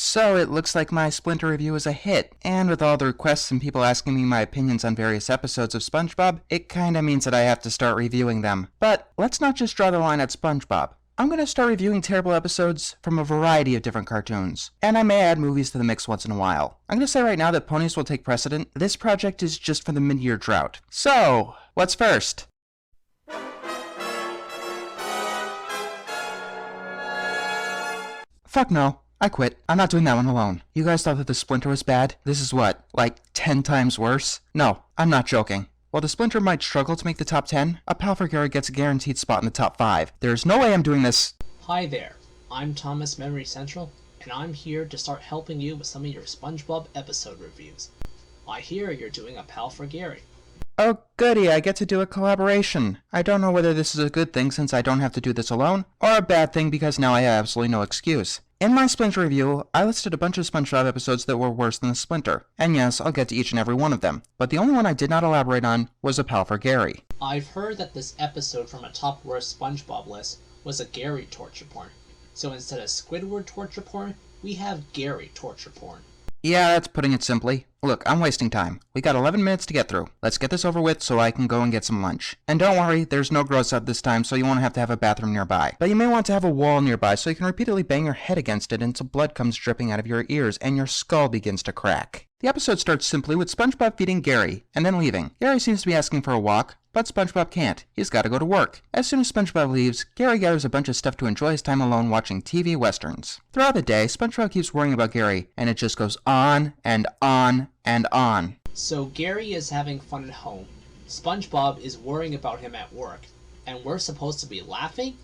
So it looks like my Splinter review is a hit, and with all the requests and people asking me my opinions on various episodes of Spongebob, it kinda means that I have to start reviewing them. But let's not just draw the line at Spongebob. I'm going to start reviewing terrible episodes from a variety of different cartoons, and I may add movies to the mix once in a while. I'm going to say right now that ponies will take precedent. This project is just for the mid-year drought. So, what's first? Fuck no. I quit. I'm not doing that one alone. You guys thought that the Splinter was bad? This is what, like 10 times worse? No, I'm not joking. While the Splinter might struggle to make the top 10, a pal for Gary gets a guaranteed spot in the top 5. There's no way I'm doing this. Hi there, I'm Thomasmemorycentral, and I'm here to start helping you with some of your Spongebob episode reviews. I hear you're doing a pal for Gary. Oh goody, I get to do a collaboration. I don't know whether this is a good thing since I don't have to do this alone, or a bad thing because now I have absolutely no excuse. In my Splinter review, I listed a bunch of SpongeBob episodes that were worse than the Splinter, and yes, I'll get to each and every one of them, but the only one I did not elaborate on was A Pal for Gary. I've heard that this episode from a top worst SpongeBob list was a Gary torture porn, so instead of Squidward torture porn, we have Gary torture porn. Yeah, that's putting it simply. Look, I'm wasting time. We got 11 minutes to get through. Let's get this over with so I can go and get some lunch. And don't worry, there's no gross out this time, so you won't have to have a bathroom nearby. But you may want to have a wall nearby so you can repeatedly bang your head against it until blood comes dripping out of your ears and your skull begins to crack. The episode starts simply with SpongeBob feeding Gary, and then leaving. Gary seems to be asking for a walk, but SpongeBob can't. He's got to go to work. As soon as SpongeBob leaves, Gary gathers a bunch of stuff to enjoy his time alone watching TV westerns. Throughout the day, SpongeBob keeps worrying about Gary, and it just goes on and on and on. So Gary is having fun at home, SpongeBob is worrying about him at work, and we're supposed to be laughing?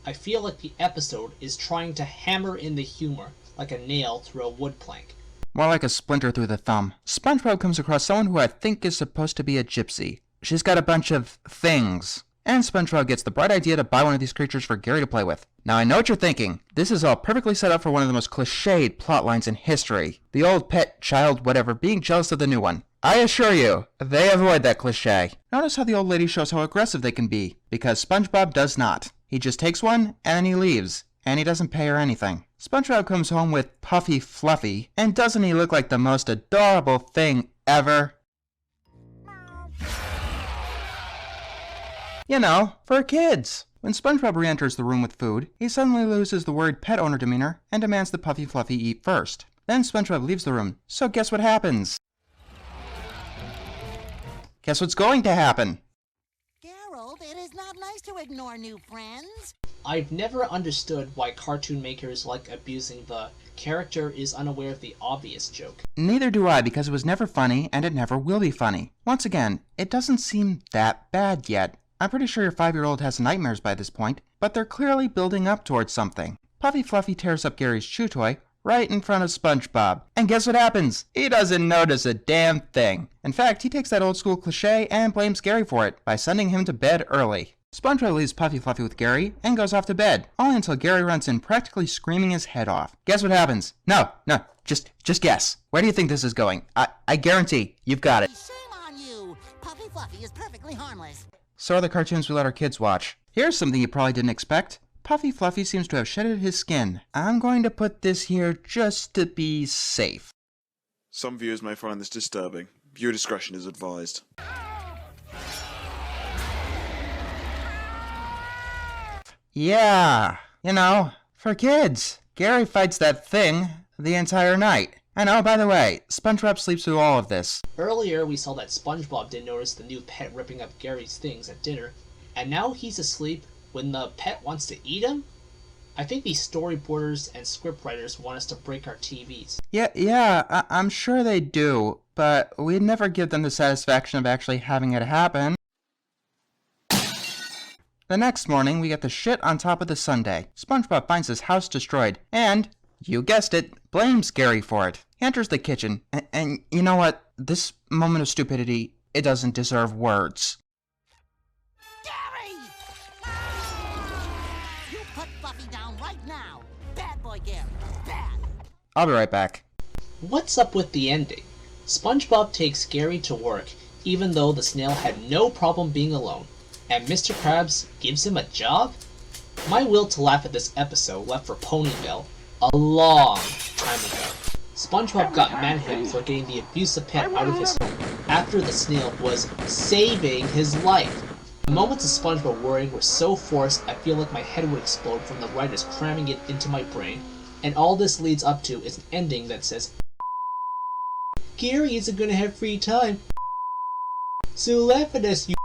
I feel like the episode is trying to hammer in the humor like a nail through a wood plank. More like a splinter through the thumb. SpongeBob comes across someone who I think is supposed to be a gypsy. She's got a bunch of things. And SpongeBob gets the bright idea to buy one of these creatures for Gary to play with. Now I know what you're thinking. This is all perfectly set up for one of the most cliched plot lines in history. The old pet, child, whatever, being jealous of the new one. I assure you, they avoid that cliche. Notice how the old lady shows how aggressive they can be, because SpongeBob does not. He just takes one, and then he leaves. And he doesn't pay her anything. SpongeBob comes home with Puffy Fluffy, and doesn't he look like the most adorable thing ever? You know, for kids. When SpongeBob re-enters the room with food, he suddenly loses the worried pet owner demeanor and demands that Puffy Fluffy eat first. Then SpongeBob leaves the room, so guess what happens? Guess what's going to happen? Gerald, it is not nice to ignore new friends. I've never understood why cartoon makers like abusing the character is unaware of the obvious joke. Neither do I, because it was never funny, and it never will be funny. Once again, it doesn't seem that bad yet. I'm pretty sure your 5-year-old has nightmares by this point, but they're clearly building up towards something. Puffy Fluffy tears up Gary's chew toy right in front of SpongeBob. And guess what happens? He doesn't notice a damn thing. In fact, he takes that old school cliche and blames Gary for it by sending him to bed early. SpongeBob leaves Puffy Fluffy with Gary and goes off to bed, only until Gary runs in practically screaming his head off. Guess what happens? No, just guess. Where do you think this is going? I guarantee you've got it. Shame on you! Puffy Fluffy is perfectly harmless. So are the cartoons we let our kids watch. Here's something you probably didn't expect. Puffy Fluffy seems to have shedded his skin. I'm going to put this here just to be safe. Some viewers may find this disturbing. Viewer discretion is advised. Yeah, you know, for kids. Gary fights that thing the entire night. And oh, by the way, SpongeBob sleeps through all of this. Earlier we saw that SpongeBob didn't notice the new pet ripping up Gary's things at dinner, and now he's asleep when the pet wants to eat him? I think these storyboarders and scriptwriters want us to break our TVs. Yeah, I'm sure they do, but we'd never give them the satisfaction of actually having it happen. The next morning, we get the shit on top of the sundae. SpongeBob finds his house destroyed, and, you guessed it, blames Gary for it. He enters the kitchen, and you know what? This moment of stupidity, it doesn't deserve words. Gary! You put Fluffy down right now. Bad boy, Gary. Bad. I'll be right back. What's up with the ending? SpongeBob takes Gary to work, even though the snail had no problem being alone, and Mr. Krabs gives him a job? My will to laugh at this episode left for Ponyville, a long time ago. SpongeBob got mad at him for getting the abusive pet out of his home after the snail was saving his life. The moments of SpongeBob worrying were so forced I feel like my head would explode from the writers cramming it into my brain, and all this leads up to is an ending that says, Gary isn't gonna have free time, so laugh at us, you.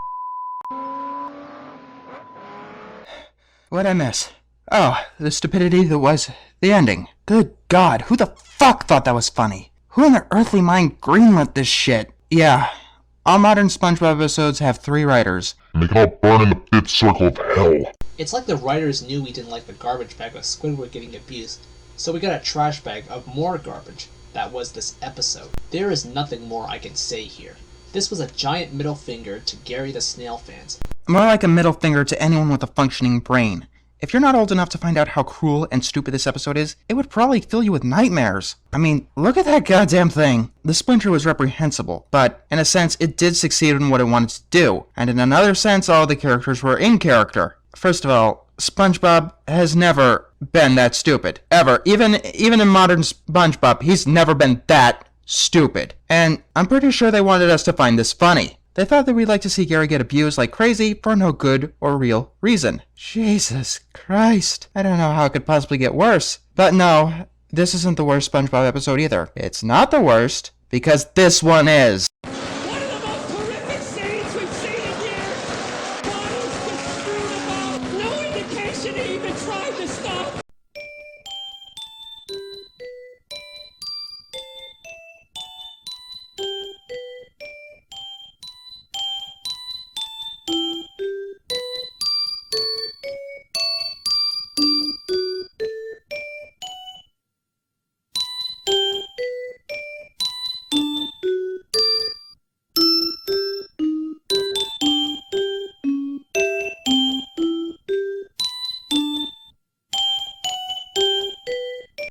What'd I miss? Oh, the stupidity that was the ending. Good God, who the fuck thought that was funny? Who in their earthly mind greenlit this shit? Yeah, all modern SpongeBob episodes have 3 writers. And they can all burn in the 5th circle of hell. It's like the writers knew we didn't like the garbage bag of Squidward getting abused, so we got a trash bag of more garbage. That was this episode. There is nothing more I can say here. This was a giant middle finger to Gary the Snail fans. More like a middle finger to anyone with a functioning brain. If you're not old enough to find out how cruel and stupid this episode is, it would probably fill you with nightmares. I mean, look at that goddamn thing. The splinter was reprehensible, but in a sense, it did succeed in what it wanted to do. And in another sense, all the characters were in character. First of all, SpongeBob has never been that stupid. Ever. Even in modern SpongeBob, he's never been that stupid. And I'm pretty sure they wanted us to find this funny. They thought that we'd like to see Gary get abused like crazy for no good or real reason. Jesus Christ. I don't know how it could possibly get worse. But no, this isn't the worst SpongeBob episode either. It's not the worst, because this one is.